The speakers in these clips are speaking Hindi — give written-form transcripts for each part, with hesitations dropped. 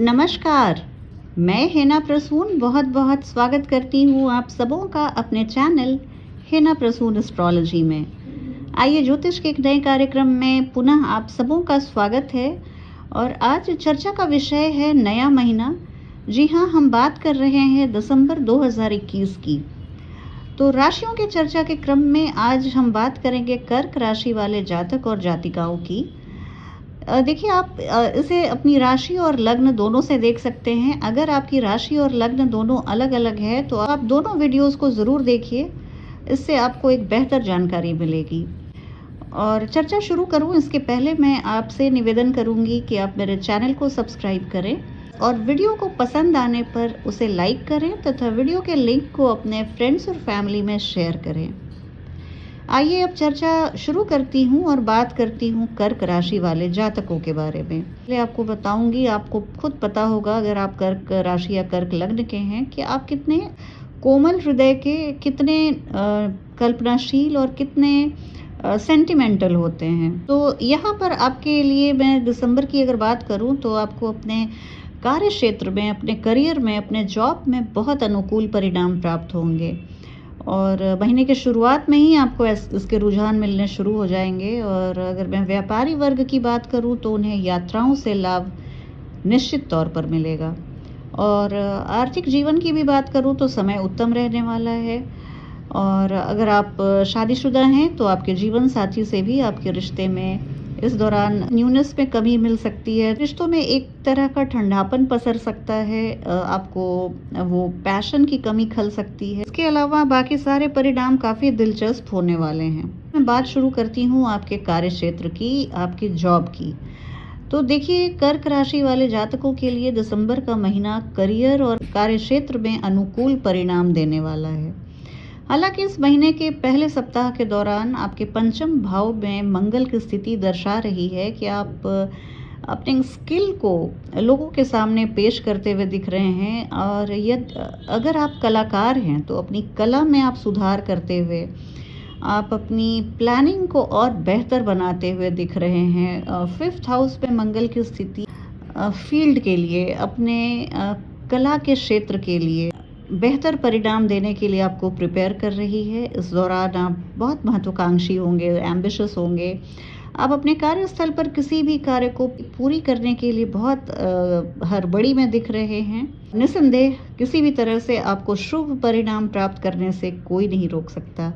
नमस्कार। मैं हेना प्रसून बहुत बहुत स्वागत करती हूँ आप सबों का अपने चैनल हेना प्रसून एस्ट्रोलॉजी में। आइए, ज्योतिष के एक नए कार्यक्रम में पुनः आप सबों का स्वागत है। और आज चर्चा का विषय है नया महीना। जी हाँ, हम बात कर रहे हैं दिसंबर 2021 की। तो राशियों की चर्चा के क्रम में आज हम बात करेंगे कर्क राशि वाले जातक और जातिकाओं की। देखिए, आप इसे अपनी राशि और लग्न दोनों से देख सकते हैं। अगर आपकी राशि और लग्न दोनों अलग अलग है तो आप दोनों वीडियोस को ज़रूर देखिए, इससे आपको एक बेहतर जानकारी मिलेगी। और चर्चा शुरू करूं इसके पहले मैं आपसे निवेदन करूंगी कि आप मेरे चैनल को सब्सक्राइब करें और वीडियो को पसंद आने पर उसे लाइक करें तथा वीडियो के लिंक को अपने फ्रेंड्स और फैमिली में शेयर करें। आइए अब चर्चा शुरू करती हूँ और बात करती हूँ कर्क राशि वाले जातकों के बारे में। पहले आपको बताऊंगी, आपको खुद पता होगा अगर आप कर्क राशि या कर्क लग्न के हैं कि आप कितने कोमल हृदय के, कितने कल्पनाशील और कितने सेंटिमेंटल होते हैं। तो यहाँ पर आपके लिए मैं दिसंबर की अगर बात करूँ तो आपको अपने कार्य क्षेत्र में, अपने करियर में, अपने जॉब में बहुत अनुकूल परिणाम प्राप्त होंगे। और महीने के शुरुआत में ही आपको इसके रुझान मिलने शुरू हो जाएंगे। और अगर मैं व्यापारी वर्ग की बात करूं तो उन्हें यात्राओं से लाभ निश्चित तौर पर मिलेगा। और आर्थिक जीवन की भी बात करूं तो समय उत्तम रहने वाला है। और अगर आप शादीशुदा हैं तो आपके जीवन साथी से भी आपके रिश्ते में इस दौरान न्यूनेस में कमी मिल सकती है। रिश्तों में एक तरह का ठंडापन पसर सकता है, आपको वो पैशन की कमी खल सकती है। इसके अलावा बाकी सारे परिणाम काफ़ी दिलचस्प होने वाले हैं। मैं बात शुरू करती हूँ आपके कार्य क्षेत्र की, आपकी जॉब की। तो देखिए, कर्क राशि वाले जातकों के लिए दिसंबर का महीना करियर और कार्य क्षेत्र में अनुकूल परिणाम देने वाला है। हालांकि इस महीने के पहले सप्ताह के दौरान आपके पंचम भाव में मंगल की स्थिति दर्शा रही है कि आप अपने स्किल को लोगों के सामने पेश करते हुए दिख रहे हैं। और अगर आप कलाकार हैं तो अपनी कला में आप सुधार करते हुए आप अपनी प्लानिंग को और बेहतर बनाते हुए दिख रहे हैं। फिफ्थ हाउस में मंगल की स्थिति फील्ड के लिए, अपने कला के क्षेत्र के लिए बेहतर परिणाम देने के लिए आपको प्रिपेयर कर रही है। इस दौरान आप बहुत महत्वाकांक्षी होंगे, एम्बिशियस होंगे। आप अपने कार्यस्थल पर किसी भी कार्य को पूरी करने के लिए बहुत हड़बड़ी में दिख रहे हैं। निस्संदेह किसी भी तरह से आपको शुभ परिणाम प्राप्त करने से कोई नहीं रोक सकता।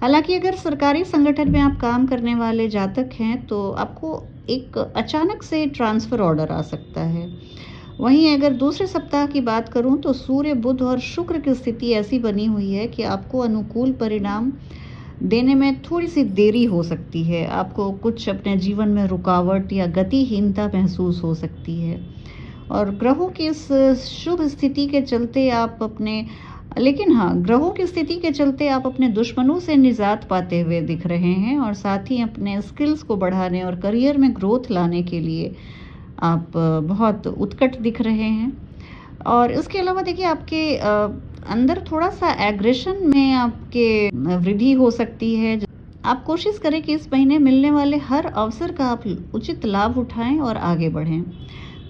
हालांकि अगर सरकारी संगठन में आप काम करने वाले जातक हैं तो आपको एक अचानक से ट्रांसफ़र ऑर्डर आ सकता है। वहीं अगर दूसरे सप्ताह की बात करूं तो सूर्य, बुध और शुक्र की स्थिति ऐसी बनी हुई है कि आपको अनुकूल परिणाम देने में थोड़ी सी देरी हो सकती है। आपको कुछ अपने जीवन में रुकावट या गतिहीनता महसूस हो सकती है। और ग्रहों की इस शुभ स्थिति के चलते आप ग्रहों की स्थिति के चलते आप अपने दुश्मनों से निजात पाते हुए दिख रहे हैं। और साथ ही अपने स्किल्स को बढ़ाने और करियर में ग्रोथ लाने के लिए आप बहुत उत्कट दिख रहे हैं। और इसके अलावा देखिए, आपके अंदर थोड़ा सा एग्रेशन में आपके वृद्धि हो सकती है। आप कोशिश करें कि इस महीने मिलने वाले हर अवसर का आप उचित लाभ उठाएं और आगे बढ़ें।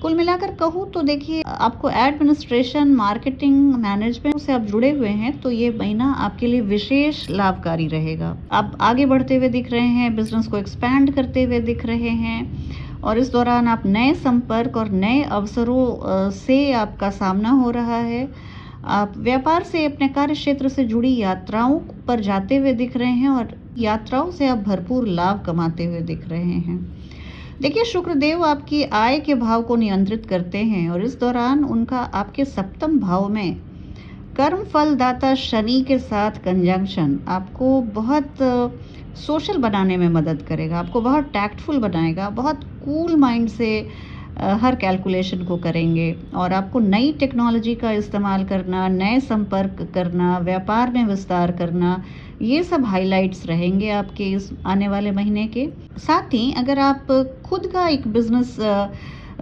कुल मिलाकर कहूँ तो देखिए, आपको एडमिनिस्ट्रेशन, मार्केटिंग, मैनेजमेंट से आप जुड़े हुए हैं तो ये महीना आपके लिए विशेष लाभकारी रहेगा। आप आगे बढ़ते हुए दिख रहे हैं, बिजनेस को एक्सपैंड करते हुए दिख रहे हैं। और इस दौरान आप नए संपर्क और नए अवसरों से आपका सामना हो रहा है। आप व्यापार से, अपने कार्य क्षेत्र से जुड़ी यात्राओं पर जाते हुए दिख रहे हैं और यात्राओं से आप भरपूर लाभ कमाते हुए दिख रहे हैं। देखिए, शुक्रदेव आपकी आय के भाव को नियंत्रित करते हैं और इस दौरान उनका आपके सप्तम भाव में कर्म फलदाता शनि के साथ कंजंक्शन आपको बहुत सोशल बनाने में मदद करेगा, आपको बहुत टैक्टफुल बनाएगा, बहुत कूल माइंड से हर कैलकुलेशन को करेंगे। और आपको नई टेक्नोलॉजी का इस्तेमाल करना, नए संपर्क करना, व्यापार में विस्तार करना, ये सब हाइलाइट्स रहेंगे आपके इस आने वाले महीने के। साथ ही अगर आप खुद का एक बिजनेस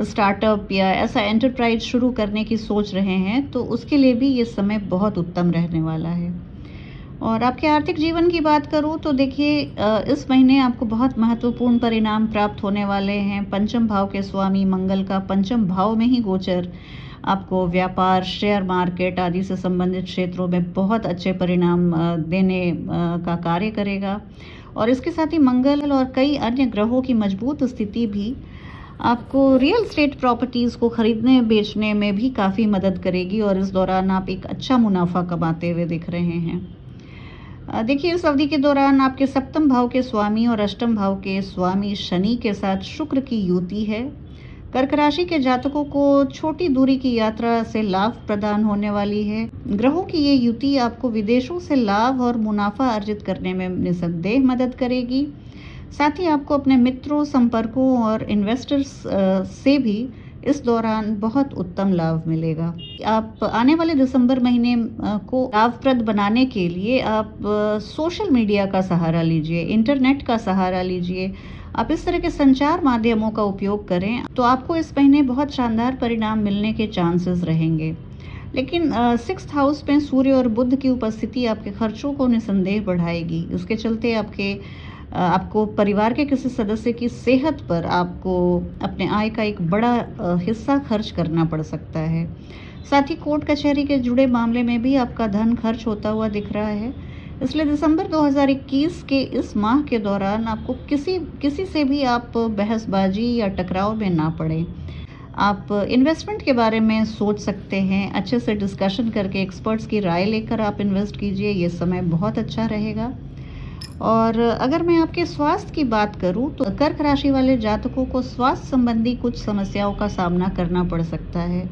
स्टार्टअप या ऐसा एंटरप्राइज शुरू करने की सोच रहे हैं तो उसके लिए भी ये समय बहुत उत्तम रहने वाला है। और आपके आर्थिक जीवन की बात करूँ तो देखिए इस महीने आपको बहुत महत्वपूर्ण परिणाम प्राप्त होने वाले हैं। पंचम भाव के स्वामी मंगल का पंचम भाव में ही गोचर आपको व्यापार, शेयर मार्केट आदि से संबंधित क्षेत्रों में बहुत अच्छे परिणाम देने का कार्य करेगा। और इसके साथ ही मंगल और कई अन्य ग्रहों की मजबूत स्थिति भी आपको रियल एस्टेट प्रॉपर्टीज़ को खरीदने बेचने में भी काफ़ी मदद करेगी और इस दौरान आप एक अच्छा मुनाफा कमाते हुए दिख रहे हैं। देखिए इस अवधि के दौरान आपके सप्तम भाव के स्वामी और अष्टम भाव के स्वामी शनि के साथ शुक्र की युति है। कर्क राशि के जातकों को छोटी दूरी की यात्रा से लाभ प्रदान होने वाली है। ग्रहों की ये युति आपको विदेशों से लाभ और मुनाफा अर्जित करने में निसंदेह मदद करेगी। साथ ही आपको अपने मित्रों, संपर्कों और इन्वेस्टर्स से भी इस दौरान बहुत उत्तम लाभ मिलेगा। आप आने वाले दिसंबर महीने को लाभप्रद बनाने के लिए आप सोशल मीडिया का सहारा लीजिए, इंटरनेट का सहारा लीजिए। आप इस तरह के संचार माध्यमों का उपयोग करें तो आपको इस महीने बहुत शानदार परिणाम मिलने के चांसेस रहेंगे। लेकिन 6th हाउस में सूर्य और बुध की उपस्थिति आपके खर्चों को निसंदेह बढ़ाएगी। इसके चलते आपको परिवार के किसी सदस्य की सेहत पर आपको अपने आय का एक बड़ा हिस्सा खर्च करना पड़ सकता है। साथ ही कोर्ट कचहरी के जुड़े मामले में भी आपका धन खर्च होता हुआ दिख रहा है। इसलिए दिसंबर 2021 के इस माह के दौरान आपको किसी से भी आप बहसबाजी या टकराव में ना पड़े। आप इन्वेस्टमेंट के बारे में सोच सकते हैं। अच्छे से डिस्कशन करके एक्सपर्ट्स की राय लेकर आप इन्वेस्ट कीजिए। ये समय बहुत अच्छा रहेगा। और अगर मैं आपके स्वास्थ्य की बात करूं तो कर्क राशि वाले जातकों को स्वास्थ्य संबंधी कुछ समस्याओं का सामना करना पड़ सकता है,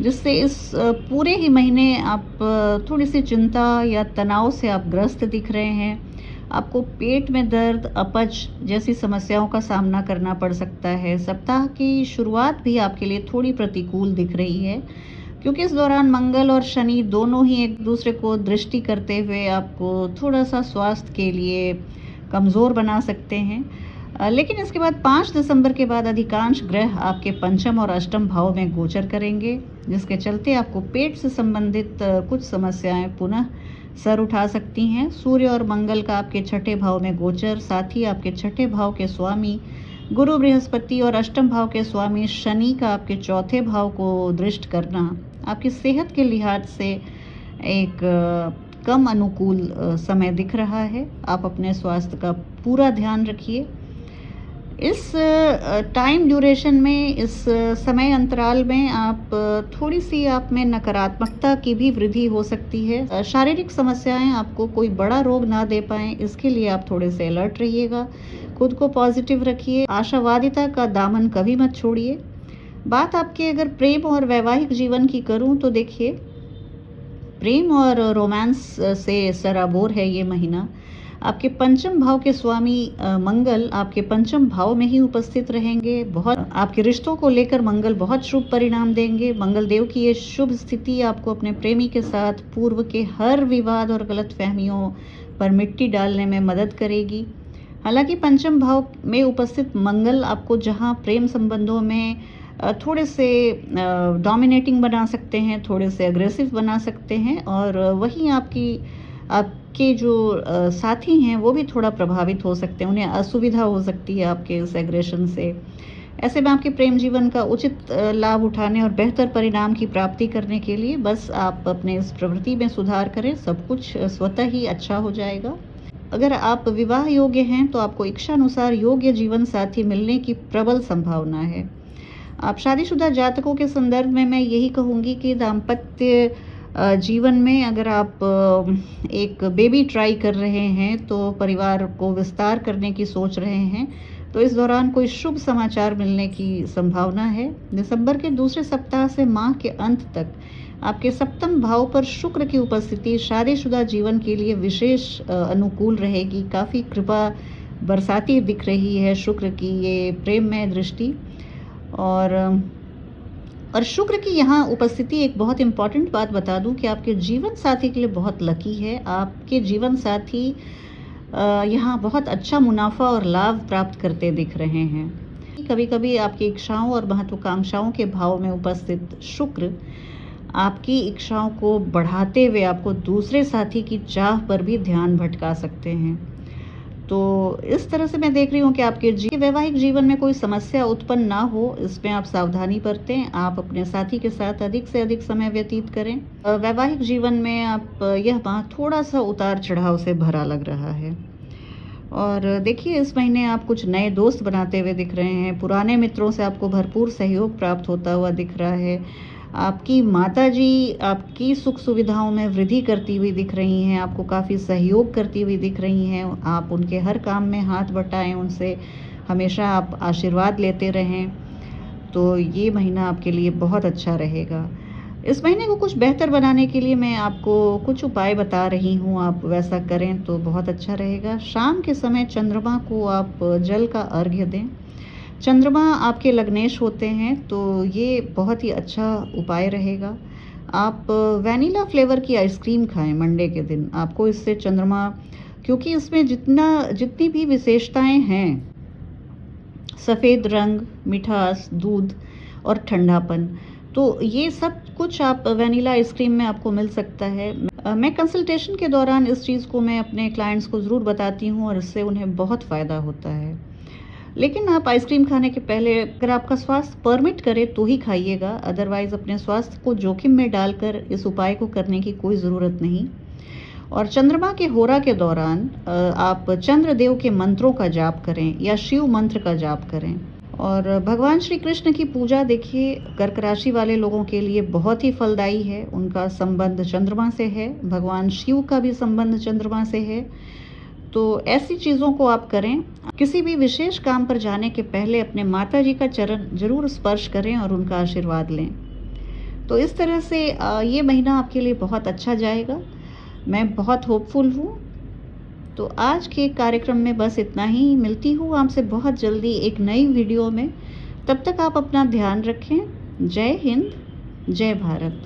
जिससे इस पूरे ही महीने आप थोड़ी सी चिंता या तनाव से आप ग्रस्त दिख रहे हैं। आपको पेट में दर्द, अपच जैसी समस्याओं का सामना करना पड़ सकता है। सप्ताह की शुरुआत भी आपके लिए थोड़ी प्रतिकूल दिख रही है, क्योंकि इस दौरान मंगल और शनि दोनों ही एक दूसरे को दृष्टि करते हुए आपको थोड़ा सा स्वास्थ्य के लिए कमज़ोर बना सकते हैं। लेकिन इसके बाद 5 दिसंबर के बाद अधिकांश ग्रह आपके पंचम और अष्टम भाव में गोचर करेंगे, जिसके चलते आपको पेट से संबंधित कुछ समस्याएं पुनः सर उठा सकती हैं। सूर्य और मंगल का आपके छठे भाव में गोचर, साथ ही आपके छठे भाव के स्वामी गुरु बृहस्पति और अष्टम भाव के स्वामी शनि का आपके चौथे भाव को दृष्ट करना आपकी सेहत के लिहाज से एक कम अनुकूल समय दिख रहा है। आप अपने स्वास्थ्य का पूरा ध्यान रखिए। इस टाइम ड्यूरेशन में, इस समय अंतराल में आप थोड़ी सी आप में नकारात्मकता की भी वृद्धि हो सकती है। शारीरिक समस्याएं आपको कोई बड़ा रोग ना दे पाएं, इसके लिए आप थोड़े से अलर्ट रहिएगा। खुद को पॉजिटिव रखिए। आशावादिता का दामन कभी मत छोड़िए। बात आपके अगर प्रेम और वैवाहिक जीवन की करूं तो देखिए, प्रेम और रोमांस से सराबोर है ये महीना। आपके पंचम भाव के स्वामी मंगल आपके पंचम भाव में ही उपस्थित रहेंगे। बहुत आपके रिश्तों को लेकर मंगल बहुत शुभ परिणाम देंगे। मंगल देव की ये शुभ स्थिति आपको अपने प्रेमी के साथ पूर्व के हर विवाद और गलतफहमियों पर मिट्टी डालने में मदद करेगी। हालांकि पंचम भाव में उपस्थित मंगल आपको जहां प्रेम संबंधों में थोड़े से डोमिनेटिंग बना सकते हैं, थोड़े से अग्रेसिव बना सकते हैं, और वहीं आपके जो साथी हैं वो भी थोड़ा प्रभावित हो सकते हैं। उन्हें असुविधा हो सकती है आपके इस एग्रेशन से। ऐसे में आपके प्रेम जीवन का उचित लाभ उठाने और बेहतर परिणाम की प्राप्ति करने के लिए बस आप अपने इस प्रवृत्ति में सुधार करें, सब कुछ स्वतः ही अच्छा हो जाएगा। अगर आप विवाह योग्य हैं तो आपको इच्छानुसार योग्य जीवन साथी मिलने की प्रबल संभावना है। आप शादीशुदा जातकों के संदर्भ में मैं यही कहूँगी कि दाम्पत्य जीवन में अगर आप एक बेबी ट्राई कर रहे हैं, तो परिवार को विस्तार करने की सोच रहे हैं, तो इस दौरान कोई शुभ समाचार मिलने की संभावना है। दिसंबर के दूसरे सप्ताह से माह के अंत तक आपके सप्तम भाव पर शुक्र की उपस्थिति शादीशुदा जीवन के लिए विशेष अनुकूल रहेगी। काफ़ी कृपा बरसाती दिख रही है शुक्र की ये प्रेममय दृष्टि। और शुक्र की यहाँ उपस्थिति एक बहुत इम्पॉर्टेंट बात बता दूं कि आपके जीवन साथी के लिए बहुत लकी है। आपके जीवन साथी यहाँ बहुत अच्छा मुनाफा और लाभ प्राप्त करते दिख रहे हैं। कभी कभी आपकी इच्छाओं और महत्वाकांक्षाओं के भाव में उपस्थित शुक्र आपकी इच्छाओं को बढ़ाते हुए आपको दूसरे साथी की चाह पर भी ध्यान भटका सकते हैं। तो इस तरह से मैं देख रही हूँ कि आपके वैवाहिक जीवन में कोई समस्या उत्पन्न ना हो, इसमें आप सावधानी बरतें। आप अपने साथी के साथ अधिक से अधिक समय व्यतीत करें। वैवाहिक जीवन में आप यह माह थोड़ा-सा उतार-चढ़ाव से भरा लग रहा है। और देखिए, इस महीने आप कुछ नए दोस्त बनाते हुए दिख रहे हैं। पुराने मित्रों से आपको भरपूर सहयोग प्राप्त होता हुआ दिख रहा है। आपकी माताजी आपकी सुख सुविधाओं में वृद्धि करती हुई दिख रही हैं, आपको काफ़ी सहयोग करती हुई दिख रही हैं। आप उनके हर काम में हाथ बटाएँ, उनसे हमेशा आप आशीर्वाद लेते रहें, तो ये महीना आपके लिए बहुत अच्छा रहेगा। इस महीने को कुछ बेहतर बनाने के लिए मैं आपको कुछ उपाय बता रही हूँ, आप वैसा करें तो बहुत अच्छा रहेगा। शाम के समय चंद्रमा को आप जल का अर्घ्य दें। चंद्रमा आपके लग्नेश होते हैं, तो ये बहुत ही अच्छा उपाय रहेगा। आप वैनिला फ्लेवर की आइसक्रीम खाएँ मंडे के दिन, आपको इससे चंद्रमा, क्योंकि इसमें जितनी भी विशेषताएँ हैं, सफ़ेद रंग, मिठास, दूध और ठंडापन, तो ये सब कुछ आप वैनिला आइसक्रीम में आपको मिल सकता है। मैं कंसल्टेशन के दौरान इस चीज़ को मैं अपने क्लाइंट्स को ज़रूर बताती हूँ और इससे उन्हें बहुत फ़ायदा होता है। लेकिन आप आइसक्रीम खाने के पहले अगर आपका स्वास्थ्य परमिट करे तो ही खाइएगा, अदरवाइज़ अपने स्वास्थ्य को जोखिम में डालकर इस उपाय को करने की कोई ज़रूरत नहीं। और चंद्रमा के होरा के दौरान आप चंद्रदेव के मंत्रों का जाप करें या शिव मंत्र का जाप करें। और भगवान श्री कृष्ण की पूजा देखिए, कर्क राशि वाले लोगों के लिए बहुत ही फलदायी है। उनका संबंध चंद्रमा से है, भगवान शिव का भी संबंध चंद्रमा से है। तो ऐसी चीज़ों को आप करें। किसी भी विशेष काम पर जाने के पहले अपने माताजी का चरण जरूर स्पर्श करें और उनका आशीर्वाद लें। तो इस तरह से ये महीना आपके लिए बहुत अच्छा जाएगा। मैं बहुत होपफुल हूँ। तो आज के कार्यक्रम में बस इतना ही। मिलती हूँ आपसे बहुत जल्दी एक नई वीडियो में। तब तक आप अपना ध्यान रखें। जय हिंद, जय भारत।